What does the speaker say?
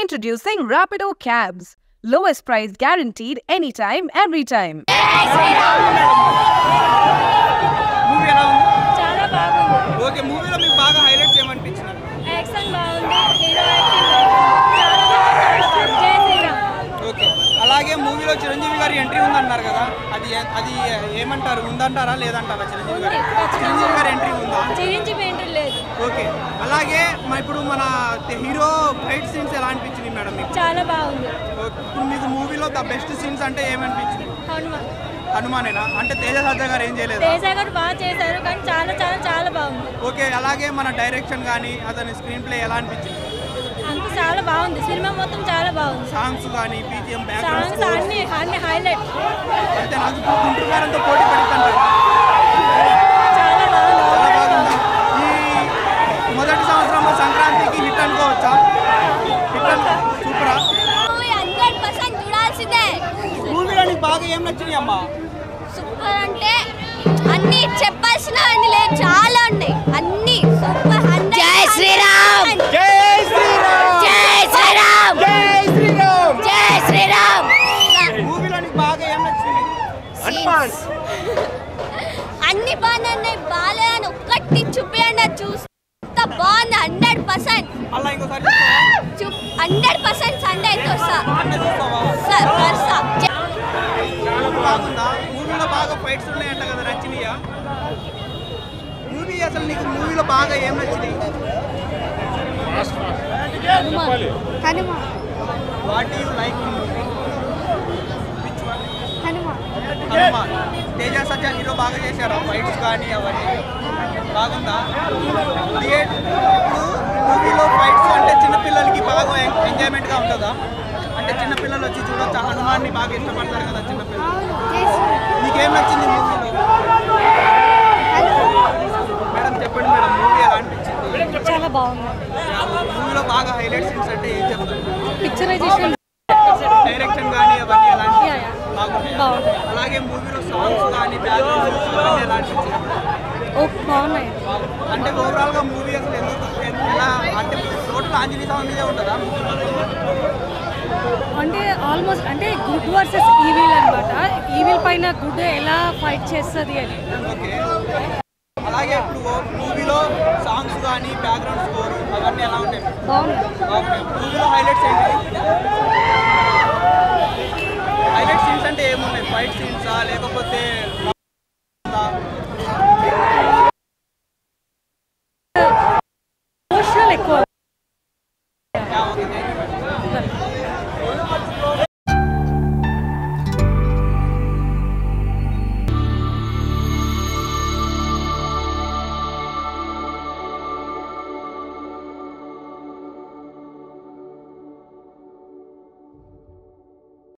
Introducing Rapido Cabs. Lowest price guaranteed anytime, every time. Movie ఎలా ఉంది? చాలా బాగుంది. ఓకే, మూవీలో మీకు బాగా హైలైట్స్ ఏమనిపించినారు? యాక్షన్ బాగుంది, హీరో యాక్టింగ్ చాలా బాగుంది. జై శ్రీరామ్. ఓకే, అలాగే మూవీలో చిరంజీవి గారి ఎంట్రీ ఉందన్నారు కదా, అది ఏమంటారు, ఉందంటారా లేదంటారా? చిరంజీవి గారి ఎంట్రీ ఉందా? చిరంజీవి ఎంట్రీ లేదు. ఓకే, అలాగే ఇప్పుడు మన హీరో ఫైట్ సీన్స్ ఎలా అనిపించింది మేడం మీకు? చాలా బాగుంది. ఓకే, ఇప్పుడు మీకు మూవీలో ద బెస్ట్ సీన్స్ అంటే ఏమనిపించింది? హనుమాన్. హనుమానేనా? అంటే తేజ సజ్జా గారు ఏం చేయలేదు? తేజ గారు బాగా చేశారు, కానీ చాలా చాలా చాలా బాగుంది. ఓకే, అలాగే మన డైరెక్షన్ కానీ అతని స్క్రీన్ ప్లే ఎలా అనిపించింది? అంత చాలా బాగుంది. సినిమా మొత్తం చాలా బాగుంది. సాంగ్స్ కానీ బీజిఎం సాంగ్స్ బ్యాక్గ్రౌండ్ అన్ని హైలైట్. అయితే నాకు గుంటూరు గారంతో పోటీ పడుతుంటారు. చాలా బాగుంది. చాలా బాగుంది. ఈ మొదటి సంవత్సరంలో సంక్రాంతికి హిట్ అనుకోవచ్చా? హిట్ సూపరా? 100% చూడాల్సిందే. మూవీలో నీకు బాగా ఏం నచ్చినాయి అమ్మా? సూపర్ అంటే అన్ని చెప్పాల్సినవన్నీ లేదు, చాలా ఉన్నాయి. అన్ని సూపర్. జై శ్రీరామ్, జై శ్రీరామ్, జై శ్రీరామ్, జై శ్రీరామ్, జై శ్రీరామ్. మూవీలో నీకు బాగా ఏం నచ్చింది? హనుమాన్. అన్ని బాగున్నాయి. బాలేదని ఒక్కటి చూపియండి, చూస్తా బాగుంది. 100% అలా ఇంకోసారి 100% సండే అయితే వస్తా. చూస్తావా? సార్ వస్తా. బాగుందా? మూవీలో బాగా ఫైట్స్ ఉన్నాయంట కదా, నచ్చినాయా? మూవీ అసలు నీకు మూవీలో బాగా ఏం నచ్చినాయి? Hanuman, what you like in movie? Hanuman. Hanuman. Teja Sajja hero బాగా చేశారు, ఫైట్స్ కానీ అవన్నీ బాగుందా? ఇప్పుడు మూవీలో ఫైట్స్ అంటే చిన్నపిల్లలకి బాగా ఎంజాయ్మెంట్గా ఉంటుందా? అంటే చిన్నపిల్లలు వచ్చి చూడొచ్చా? హనుమాన్ని బాగా ఇష్టపడతారు కదా చిన్నపిల్లలు. నీకేం నచ్చింది మూవీలో? మేడం చెప్పండి మేడం, మూవీ ఎలా అనిపించింది? చాలా బాగుంది. మూవీలో బాగా హైలైట్ సీన్స్ అంటే ఏం చెప్తారు? పిక్చరైజేషన్ డైరెక్షన్ కానీ అవన్నీ ఎలాంటి బాగున్నాయి? బాగుంది. అలాగే మూవీలో సాంగ్స్ కానీ బ్యాక్గ్రౌండ్ అవన్నీ ఎలా అనిపించింది? బాగున్నాయి. అంటే ఓవరాల్గా మూవీ అసలు ఎందుకు ఎలా అంటే టోటల్ ఆంజనేయ స్వామి మీదే ఉంటుందా? అంటే ఆల్మోస్ట్ అంటే గుడ్ వర్సెస్ ఈవిల్ అనమాట. ఈవిల్ పైన గుడ్ ఎలా ఫైట్ చేస్తుంది అని. ఓకే, అలాగే ఇప్పుడు మూవీలో సాంగ్స్ కానీ బ్యాక్గ్రౌండ్ స్కోర్ అవన్నీ ఎలా ఉంటాయి? బాగుంది. ఓకే, మూవీలో హైలైట్స్ ఏంటి? హైలైట్ సీన్స్ అంటే ఏమున్నాయి? ఫైట్ సీన్సా లేకపోతే ఎమోషనల్ ఎక్కువ. Okay, thank you.